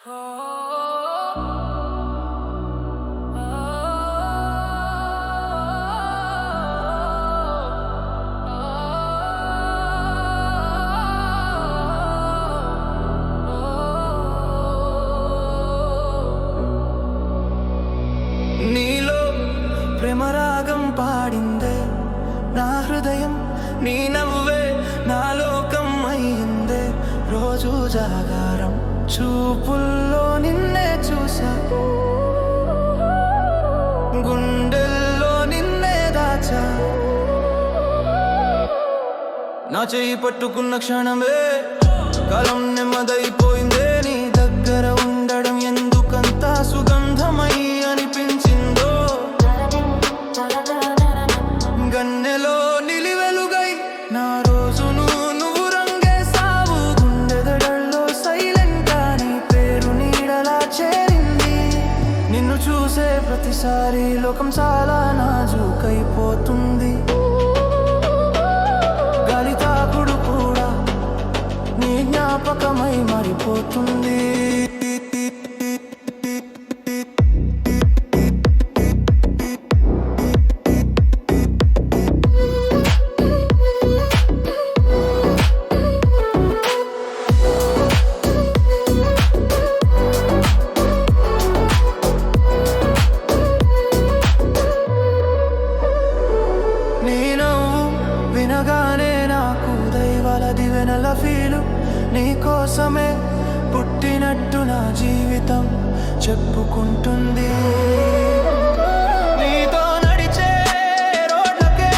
నీలో ప్రేమరాగం పాడిందే నా హృదయం, నీ నవ్వే నా లోకం అయిందే. రోజు జాగారం చూపుల్లో నిన్నే చూసా, గుండెల్లో నిన్నే దాచా. నా చెయ్యి పట్టుకున్న క్షణమే కాలం నెమ్మదైపోయిందే. నీ దగ్గర ఉండడం ఎందుకంత సుగంధమై అనిపించిందో. గన్నెలో నిలివెలుగై నా రోజును నువ్వు రంగేసావు. గుండెదడల్లో సైలెంట్ గా నీ పేరు నీడలా చేరింది. నిన్ను చూసే ప్రతిసారి లోకం చాలా నాజూకైపోతుంది. గాలి తాకుడు కూడా నీ జ్ఞాపకమై మారిపోతుంది. వినగానే నాకు దైవాల దివెనల ఫీలు. నీ కోసమే పుట్టినట్టు నా జీవితం చెప్పుకుంటుంది. నీతో నడిచే రోడ్లకే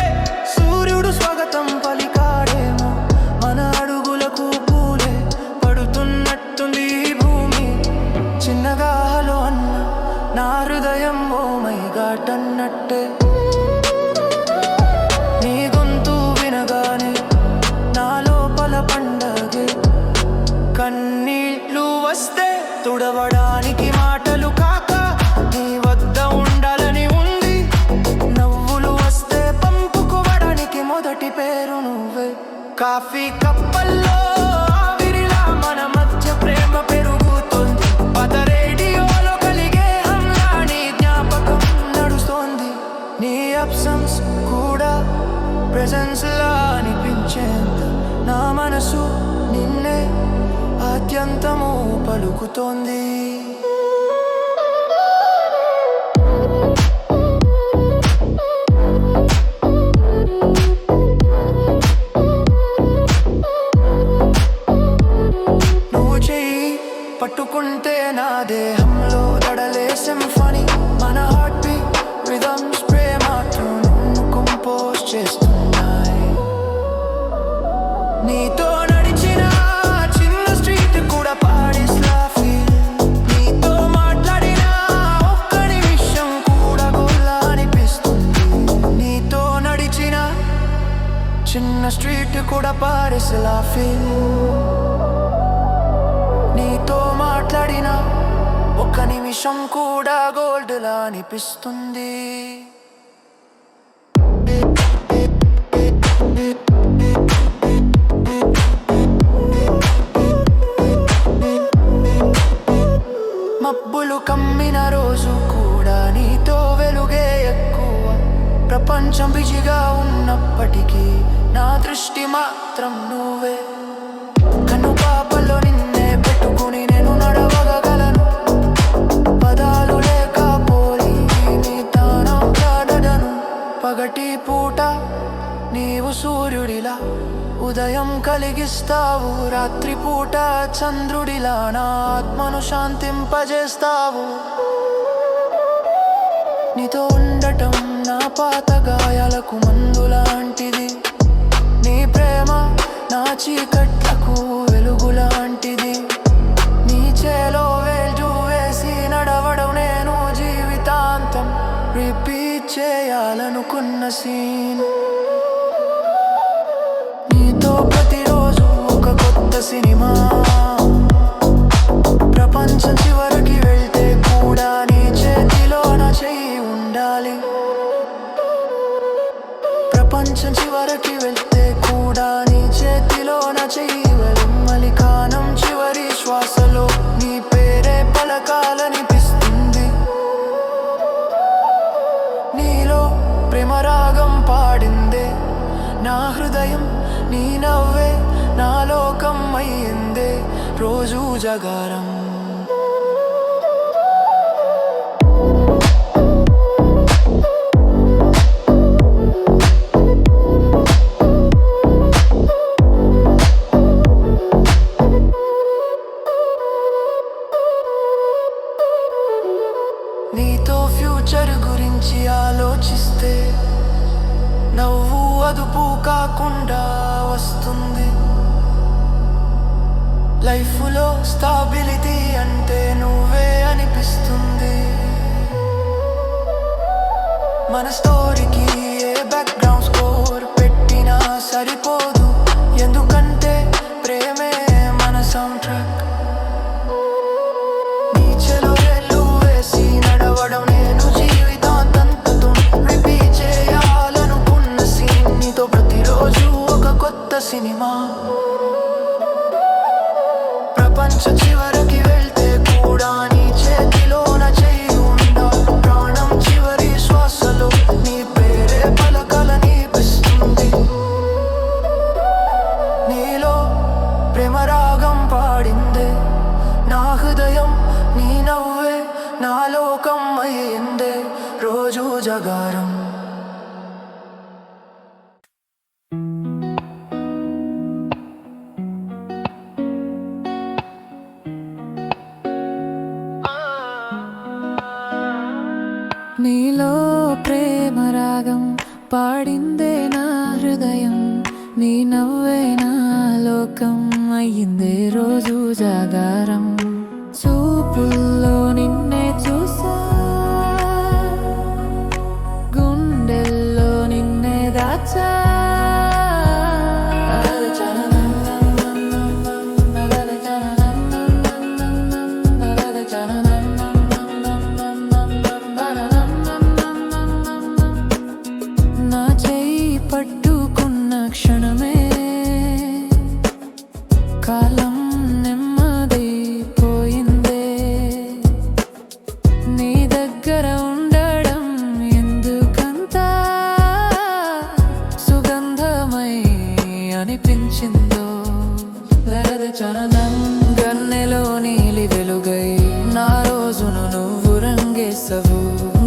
సూర్యుడు స్వాగతం పలికాడేమో. మన అడుగులకు పూలే పడుతున్నట్టుంది భూమి. చిన్నగా హలో అన్న నా హృదయం ఓ మై గాడ్ అన్నట్టే. నీ గొంతు వినగానే నా లోపల పండగే. కన్నీళ్ళు వస్తే తుడవడానికి మాటలు కాక నీ వద్ద ఉండాలని ఉంది. నవ్వులు వస్తే పంపుకోవడానికి మొదటి పేరు నువ్వే. కాఫీ కప్పల్లో ఆవిరిలా మన మధ్య ప్రేమ పెరుగుతుంది. పద రేడియోలో కలిగే హంలా నీ జ్ఞాపకం నడుస్తోంది. నీ అబ్సెన్స్ కూడా ప్రెజెన్స్ లా అనిపించేంత నా మనసు నిన్నే ఆద్యంతము పలుకుతోంది. నువ్వు చెయ్యి పట్టుకుంటే నా దేహంలో దడలే సింఫనీ. మన హార్ట్ బీట్ రిథమ్స్ ప్రేమతో నిన్ను కంపోజ్ చేస్తున్నాయి. నీతో నడిచిన చిన్న స్ట్రీట్ కూడా పాడిస్లా ఫీల్. నీతో మాట్లాడిన ఒక్క నిమిషం కూడా గోల్లా అనిపిస్తుంది. నీతో నడిచిన చిన్న స్ట్రీట్ కూడా పాడిస్లా ఫీల్. నీతో మాట్లాడిన ఒక్క నిమిషం కూడా గోల్డ్లా అనిపిస్తుంది. మబ్బులు కమ్మిన రోజు కూడా నీతో వెలుగే ఎక్కువ. ప్రపంచం బిజీగా ఉన్నప్పటికీ నా దృష్టి మాత్రం నువ్వే. కన్ను పాపలో నిన్నే పెట్టుకుని నేను నడవగలను. పదాలు లేకపోయి నీ తానం కాదను. పగటి పూట నీవు సూర్యుడిలా ఉదయం కలిగిస్తావు. రాత్రి పూట చంద్రుడిలా నా ఆత్మను శాంతింపజేస్తావు. నీతో ఉండటం నా పాత గాయాలకు మందు లాంటిది. నీ ప్రేమ నా చీకట్లకు వెలుగు లాంటిది. నీ చేలో వేలు వేసి నడవడం నేను జీవితాంతం రిపీట్ చేయాలనుకున్న సీన్. నీతో ప్రతిరోజు ఒక కొత్త సినిమా. ప్రపంచం చివరికి వెళ్తే కూడా నీ చేతిలో నా చెయ్యి ఉండాలి. ప్రపంచం చివరికి వెళ్తే కూడా నీ చేతిలో నా చెయ్యి. మలికానం చివరి శ్వాసలో నీ పేరే నీ నవ్వే నా లోకం అయ్యిందే రోజు జాగారం. నీతో ఫ్యూచర్ గురించి ఆలోచిస్తే నవ్వు అదుపు కాకుండా వస్తుంది. లైఫ్లో స్టాబిలిటీ అంటే నువ్వే అనిపిస్తుంది. మన స్టోరీకి ఏ బ్యాక్గ్రౌండ్ స్కోర్ పెట్టినా సరిపోదు, ఎందుకంటే ప్రేమే మన సౌండ్ ట్రాక్. నేను జీవితాంతంతో రిపీట్ చేయాలనుకున్న సీన్ నీతో ప్రతిరోజు ఒక కొత్త సినిమా. ప్రపంచ చివరికి వెళ్తే కూడా నీ చేతిలోన చెయ్యి ఉందా. ప్రాణం చివరి శ్వాసలో నీ పేరే పలకలనిపిస్తుంది. నీలో ప్రేమ రాగం పాడిందే నా హృదయం, నీ నవ్వే నా లోకం అయ్యిందే రోజు జాగారం. నీలో ప్రేమ రాగం పాడిందే నా హృదయం, నీ నవ్వే నా లోకం అయ్యిందే రోజు జాగారం. చూపుల్లో నిన్నే చూసా, గుండెల్లో నిన్నే దాచా. నా చెయ్యి పట్టుకున్న క్షణమే కాలం నెమ్మదైపోయిందే. నీ దగ్గర ఉండడం ఎందుకంతా సుగంధమై అనిపించిందో. చరణం గన్నెలో నీలి వెలుగై నా రోజును నువ్వు రంగేసవు.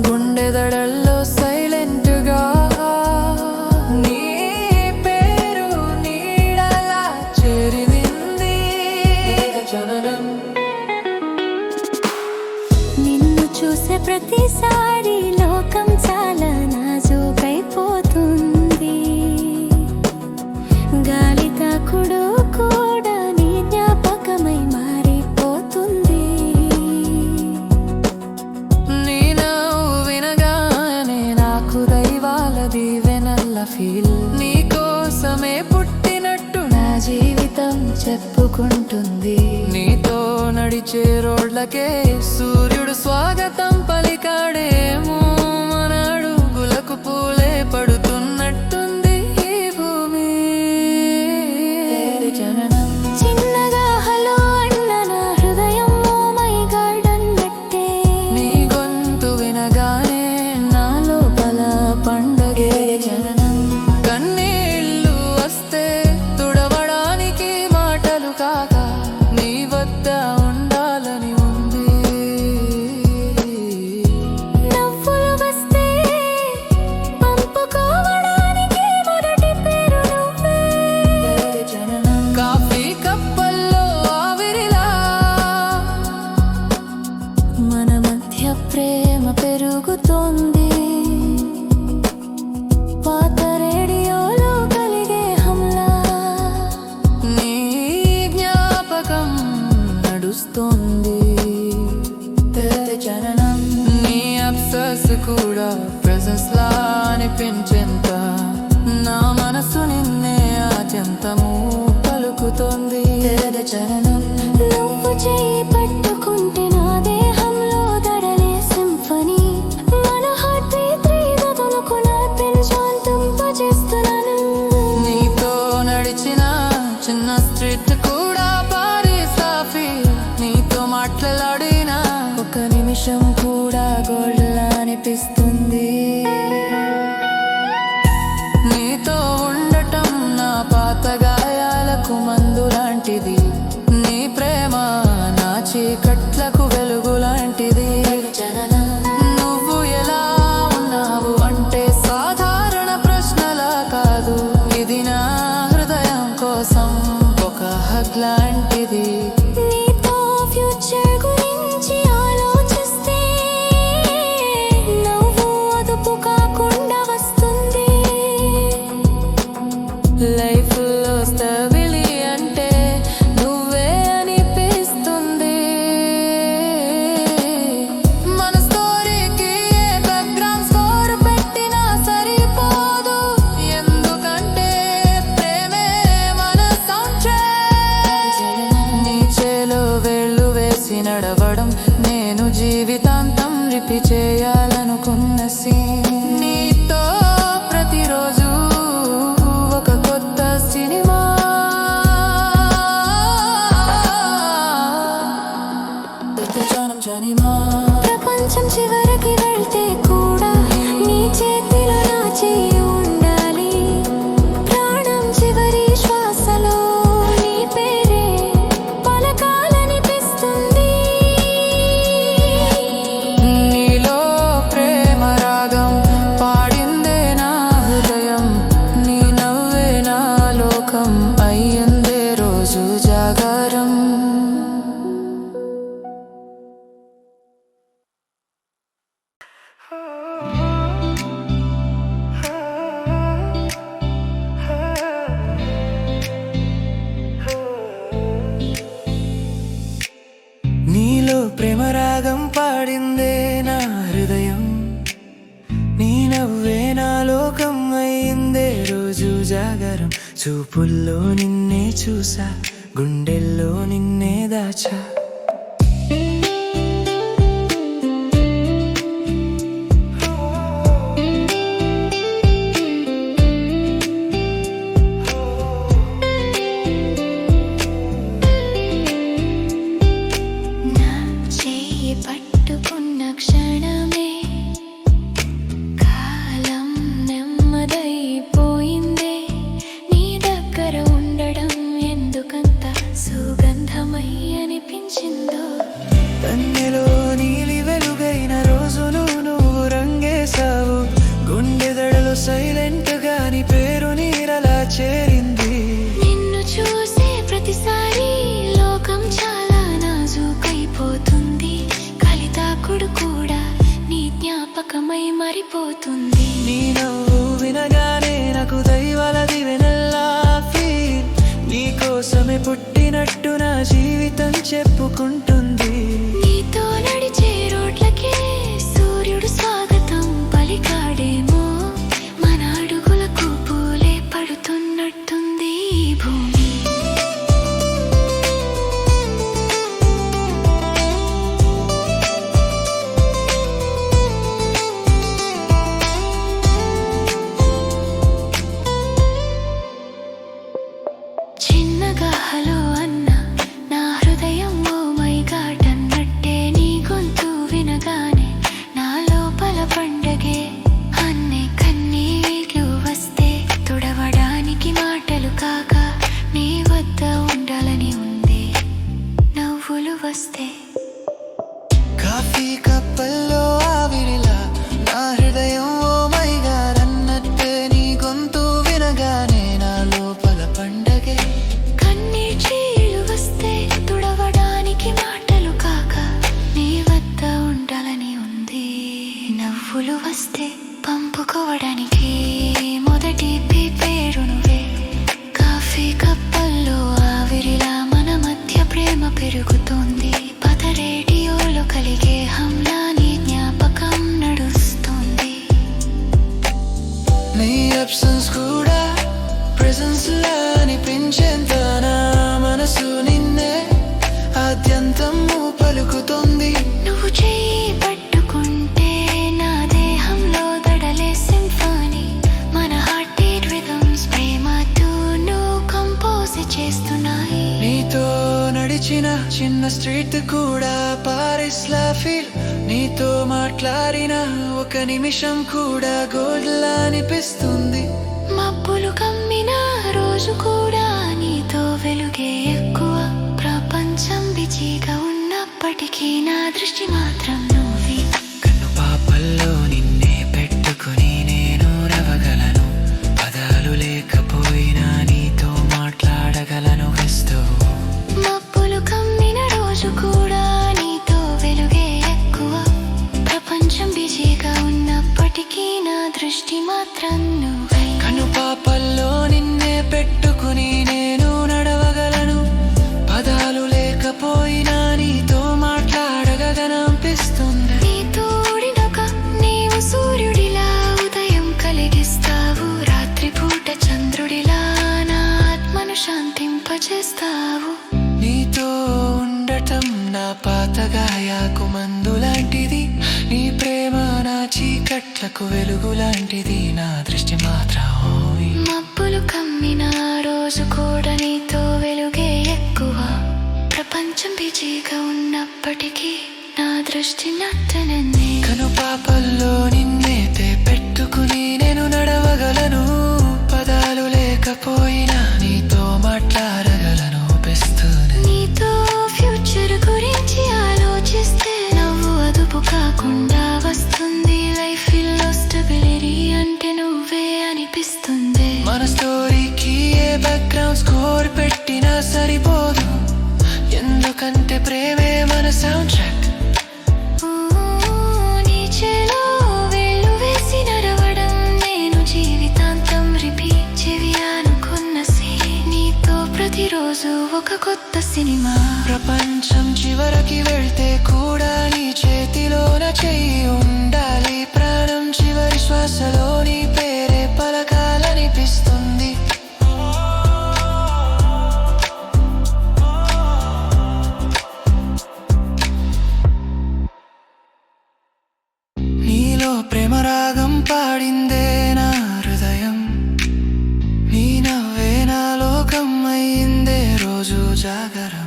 గుండె దడల్లో సైలెంట్గా నీ పేరు నీడలా చేరింది. చరణం నిన్ను చూసే ప్రతిసారి లోకం చాలా నాజూకైపోతుంది. గాలి తాకుడు కూడా నీ జ్ఞాపకమై మారిపోతుంది. నీ నవ్వు వినగానే నాకు దైవాల దీవెనల్ల ఫీల్. నీ కోసమే పుట్టినట్టు నా జీవితం చెప్పుకుంటుంది. నీతో నడిచే రోడ్లకే సూర్యుడు స్వాగతం పలికాడేమో. మన అడుగులకు పూలే పడుతున్నట్టుంది ఈ భూమి. జననం చిన్నగా హలో అన్న నా హృదయం ఓ మై గాడ్ అన్నట్టే. నీ గొంతు వినగానే నా లోపల పండగే. జననం కన్నీళ్ళు వస్తే తుడవడానికి మాటలు కాక నీ వద్ద ఉండాలని ఉంది. నవ్వులు వస్తే పంపుకోవడానికి మొదటి పేరు నువ్వే. జననం కాఫీ కప్పల్లో ఆవిరిలా మన మధ్య ప్రేమ పెరుగుతోంది. పాత రేడియోలో కలిగే హంలా నీ జ్ఞాపకం నడుస్తోంది. జననం నీ అబ్సెస్ కూడా ప్రెసెన్స్ లా అనిపించేంత నా మనసు నిన్నే ఆద్యంతము పలుకుతోంది. చరణం నువ్వు చేయి పట్టుకుంటే నా దేహంలో దడలే సింఫనీ. మన హార్ట్ బీట్ రీగతులకు నా పెంచాంతింపజేస్తున్నాను. నీతో నడిచిన చిన్న స్ట్రీట్ కూడా పారిస్ కాఫీ. నీతో మాట్లాడిన ఒక నిమిషం కూడా గోల్డ్లా అనిపిస్తుంది. నీతో ఉండటం నా పాతగా లాంటిది, నీ ప్రేమ నా చీకట్లకు వెలుగు లాంటిది. నువ్వు ఎలా ఉన్నావు అంటే సాధారణ ప్రశ్నలా కాదు, ఇది నా హృదయం కోసం ఒక హగ్ లాంటిది. నీతో ఫ్యూచర్ గురించి ఆలోచిస్తే నవ్వు అదుపు కాకుండా వస్తుంది. లైఫ్లో స్టెబిలిటీ అంటే నువ్వే అనిపిస్తుంది. మన స్టోరీకి బ్యాక్గ్రౌండ్ స్కోర్ పెట్టినా సరిపోదు, ఎందుకంటే ప్రేమే మన సౌండ్ ట్రాక్. నీ చేలో వేళ్ళు వేసి నడవడం నేను జీవితాంతం రిపీట్ చేయాలనుకున్న సీన్. నీతో ప్రతిరోజు ఒక కొత్త సినిమా. ప్రపంచం చివరికి వెళ్తే కూడా నీ చేతిలో నా చెయ్యి ఉండాలి. ప్రాణం చివరి శ్వాసలో నీ పేరే పలకాలనిపిస్తుంది. నీలో ప్రేమ రాగం పాడిందే నా హృదయం, నీ నవ్వే నా లోకం అయ్యిందే రోజు జాగారం. నీలో ప్రేమ రాగం పాడిందే నా హృదయం, నీ నవ్వే నా లోకం అయిందే రోజు జాగరం. చూపుల్లో నిన్నే చూసా, గుండెల్లో నిన్నే దాచా. నా చెయ్యి పట్టుకున్న క్షణమే కాలం నెమ్మదైపోయిందే. నీ దగ్గర ఉండడం ఎందుకంత సుగంధమై అనిపించిందో. కన్నెలో నీలి వెలుగైన రోజులు నువ్వు రంగేశావు, గుండెదడలో సైలెంట్ గా నీ పేరు నీరలా చేరింది. నిన్ను చూసే ప్రతిసారి లోకం చాలా నాజూకైపోతుంది. కలితాకుడు కూడా నీ జ్ఞాపకమై మరిపోతుంది. నీ నవ్వు వినగానే నాకు దైవాల దివెనల్లా ఫీల్, నీ కోసమే పుట్టినట్టు నా జీవితం చెప్పుకుంటుంది. నీతో నడిచే రోడ్లకే సూర్యుడు స్వాగతం పలికాడేమో. మన అడుగులకు పూలే పడుతున్నట్టుంది ఈ భూమి. చిన్నగా హలో అన్న నా హృదయం ఓ మై గాడ్ అన్నట్టే నీ గొంతు వినగానే నా లోపల పండగే. అన్నే కన్నీళ్ళు వస్తే తుడవడానికి మాటలు కాక నీ వద్ద ఉండాలని ఉంది. నవ్వులు వస్తే కాఫీ కప్పల్లో ఆవిరిలా నా హృదయం ఓ మై గాడ్ అన్నట్టే నీ గొంతు వినగానే నా లోపల పండగే. కన్నీళ్ళు వస్తే తుడవడానికి మాటలు కాక నీ వద్ద ఉండాలని ఉంది. నవ్వులు వస్తే పంపుకోవడానికి మొదటి పేరు నువ్వే. కాఫీ కప్పల్లో ఆవిరిలా మన మధ్య ప్రేమ పెరుగుతోంది. పద రేడియోలో కలిగే హంలా నీ జ్ఞాపకం నడుస్తుంది. నీ అబ్సెన్స్ కూడా ప్రెజెన్స్ లా అనిపించేంత నా మనసు నిన్నే ఆద్యంతం పలుకుతుంది. నువ్వు చెయ్యి పట్టుకుంటే నా దేహంలో దడలే సింఫనీ. మన హార్ట్ బీట్ రిథమ్స్ ప్రేమ ట్యూన్ కంపోజ్ చేస్తున్నాయి. నీతో నడిచిన చిన్న స్ట్రీట్ కూడా పారిస్ లా ఫీల్, నీతో మాట్లాడిన ఒక నిమిషం కూడా గోల్డ్ లా అనిపిస్తుంది. మబ్బులు కమ్మిన రోజు కూడా నీతో వెలుగే ఎక్కువ. ఉన్నప్పటికీ నా దృష్టి మాత్రం నువ్వే. కన్ను పాపల్లో నిన్నే పెట్టుకుని నేను నవ్వగలను, పదాలు లేకపోయినా నీతో మాట్లాడగలను. క్రిస్తువు మబ్బులు కమ్మిన రోజు కూడా నీతో వెలుగే ఎక్కువ. ప్రపంచం బిజీగా ఉన్నప్పటికీ నా దృష్టి మాత్రం నువ్వే. కన్ను పాపల్లో నిన్నే పెట్టుకుని నేను నడవగలను, పదాలు లేకపోయినా నీతో మాట్లాడగలననిపిస్తుంది. నీతో ఓడినొక నీవు సూర్యుడిలా ఉదయం కలిగిస్తావు, రాత్రిపూట చంద్రుడిలా నా ఆత్మను శాంతింపచేస్తావు. నీతో ఉండటం నా పాత గాయాకు మందు లాంటిది, నీ ప్రేమ నా చీకట్లకు వెలుగు లాంటిది. నా దృష్టి మాత్రం మబ్బులు కమ్మిన రోజు కూడా నీతో వెలుగే ఎక్కువ. ప్రపంచం బిజీగా ఉన్నప్పటికీ నా దృష్టి నట్టనన్నే. కను పాపల్లో నిన్నేతే పెట్టుకుని నేను నడవగలను, పదాలు లేకపోయినా నీతో మాట్లాడగలను. పెస్తూనే నీతో ఫ్యూచర్ గురించి ఆలోచిస్తే నవ్వు అదుపు కాకుండా వస్తుంది. లైఫ్ లో స్టెబిలిటీ అంటే నువ్వే అనిపిస్తుంది. మన స్టోరీకి ఏ బ్యాక్గ్రౌండ్ స్కోర్ పెట్టినా సరిపోదు, ఎందుకంటే ప్రేమే మన సౌండ్ ట్రాక్. నీ చేలో వేళ్ళు వేసి నడవడం నేను జీవితాంతం రిపీట్ చెవి అనుకున్న నీతో ప్రతిరోజు ఒక కొత్త సినిమా. ప్రపంచం చివరికి వెళ్తే కూడా నీ చేతిలోన చెయ్యి ఉండాలి, ప్రాణం చివరి శ్వాసలో నీ పేరే పలకాలనిపిస్తుంది. నీలో ప్రేమ రాగం పాడిందే నా హృదయం, నీ నవ్వే నా లోకం అయిందే రోజు జాగరం.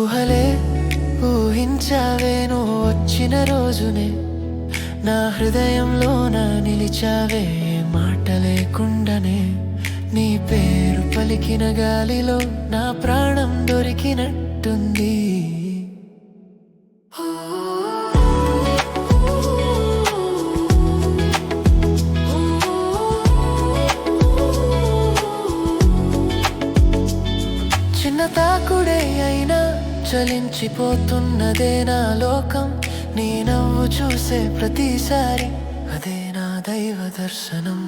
ఊహలే ఊహించావే నువ్వు వచ్చిన రోజునే, నా హృదయంలో నా నిలిచావే మాట లేకుండానే. నీ పేరు పలికిన గాలిలో నా ప్రాణం దొరికినట్టుంది. చిన్న తాకుడే అయినా చలించిపోతున్నదే నా లోకం, నీ నవ్వు చూసే ప్రతిసారి అదే నా దైవ దర్శనం.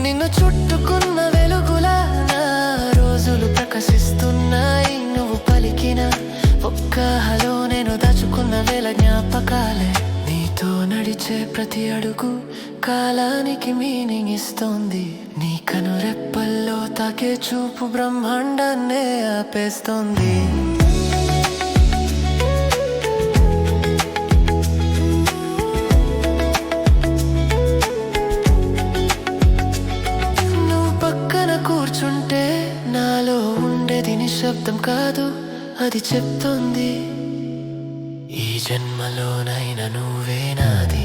నిన్ను చుట్టుకున్న వెలుగులా నా రోజులు ప్రకాశిస్తున్నాయి. నువ్వు పలికిన ఒక్క హలో నేను దాచుకున్న వేల జ్ఞాపకాలే. నీతో నడిచే ప్రతి అడుగు కాలానికి మీనింగ్ ఇస్తోంది. నీ కనురెప్పల్లో తాకే చూపు బ్రహ్మాండాన్నే ఆపేస్తోంది. నువ్వు పక్కన కూర్చుంటే నాలో ఉండేది నిశ్శబ్దం కాదు, అది చెప్తోంది ఈ జన్మలోనైనా నువ్వే నాది.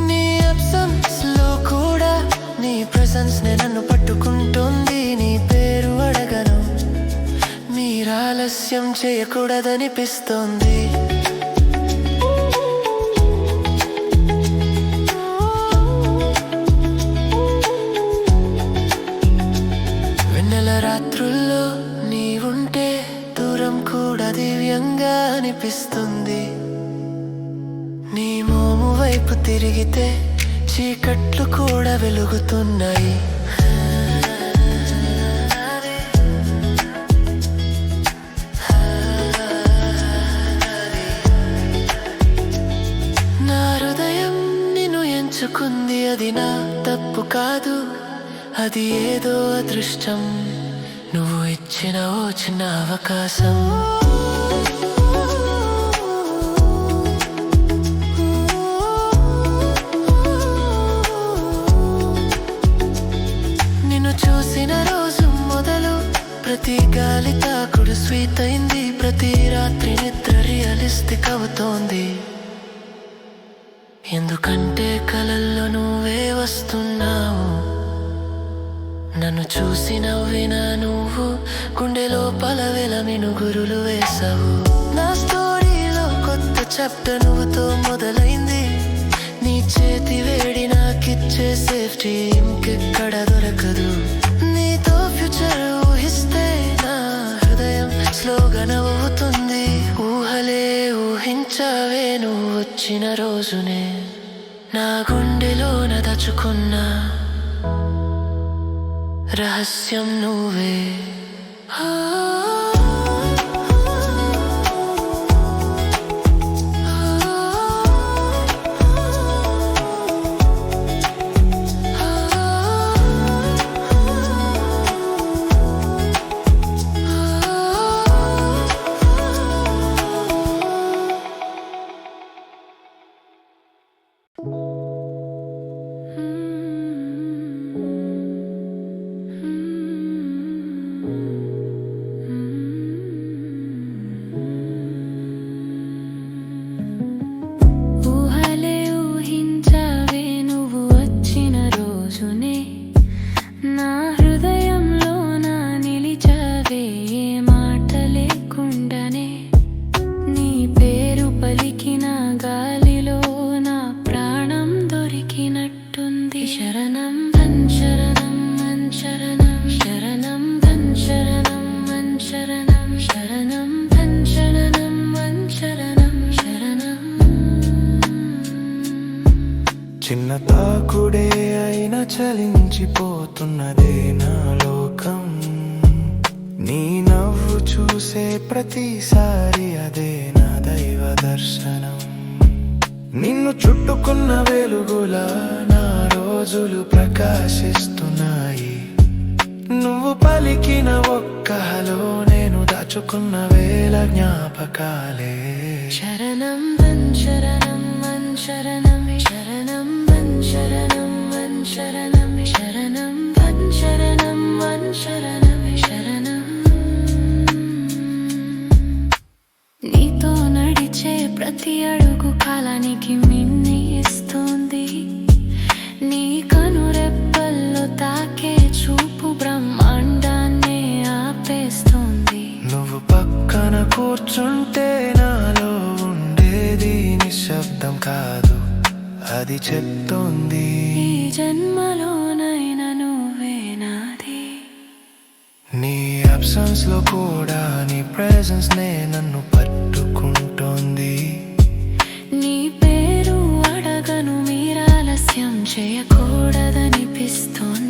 నీ అబ్సెన్స్ లో కూడా నీ ప్రెసెన్స్ నే నన్ను పట్టుకుంటోంది. నీ పేరు అడగను, మీరాలస్యం చేయకూడదనిపిస్తోంది. రాత్రుల్లో నీవుంటే దూరం కూడా దివ్యంగా అనిపిస్తుంది. నీ మోము వైపు తిరిగితే చీకట్లు కూడా వెలుగుతున్నాయి. నా హృదయం నిన్ను ఎంచుకుంది, అది నా తప్పు కాదు, అది ఏదో అదృష్టం, నువ్వు ఇచ్చిన ఓ చిన్న అవకాశం. రియలిస్టిక్ అవుతోంది. ఎందుకంటే కలల్లో నువ్వే వస్తున్నావు. నన్ను చూసి నవ్విన నువ్వు గుండె లోపల మినుగురులు వేసావు. నా స్టోరీలో కొత్త చాప్టర్ నువ్వుతో మొదలైంది. నీ చేతి వేడి నాకిచ్చే సేఫ్టీ ఇంకెక్కడ దొరకదు. నీతో ఫ్యూచర్ ఊహిస్తే నా హృదయం స్లోగా నవ్వుతుంది. ఊహలే ఊహించావే నువ్వు వచ్చిన రోజునే. నా గుండెలోన దాచుకున్న రహస్యం నువ్వే. ఊహలే ఊహించావే నువ్వు వచ్చిన రోజునే. నా హృదయంలో నా నిలిచావే ఏ మాట లేకుండానే. నీ పేరు పలికిన గాలిలో నా ప్రాణం దొరికినట్టుంది. శరణం శరణం శరణం శరణం శరణం శరణం శరణం శరణం శరణం శరణం. చిన్న తాకుడే అయినా చలించిపోతున్నదే నా లోకం. నీ నవ్వు చూసే ప్రతిసారి అదే నా దైవ దర్శనం. నిన్ను చుట్టుకున్న వెలుగులా నా రోజులు ప్రకాశిస్తున్నాయి. నువ్వు పలికిన ఒక్క హలో నేను దాచుకున్న వేల జ్ఞాపకాలే. శరణం శరణం శరణం శరణం శరణం శరణం శరణం శరణం శరణం శరణం. నీతో నడిచే ప్రతి అడుగు కాలానికి మిన్ని ఇస్తుంది. నీ కనురెప్పల్లో తాకే చూపు బ్రహ్మాండాన్నే ఆపేస్తుంది. నువ్వు పక్కన కూర్చుంటే నాలో ఉండేది నిశ్శబ్దం కాదు, అది చెప్తోంది ఈ జన్మలోనైనా నువ్వే నాది. నీ అబ్సెన్స్ లో కూడా నీ ప్రెజెన్స్ నే నన్ను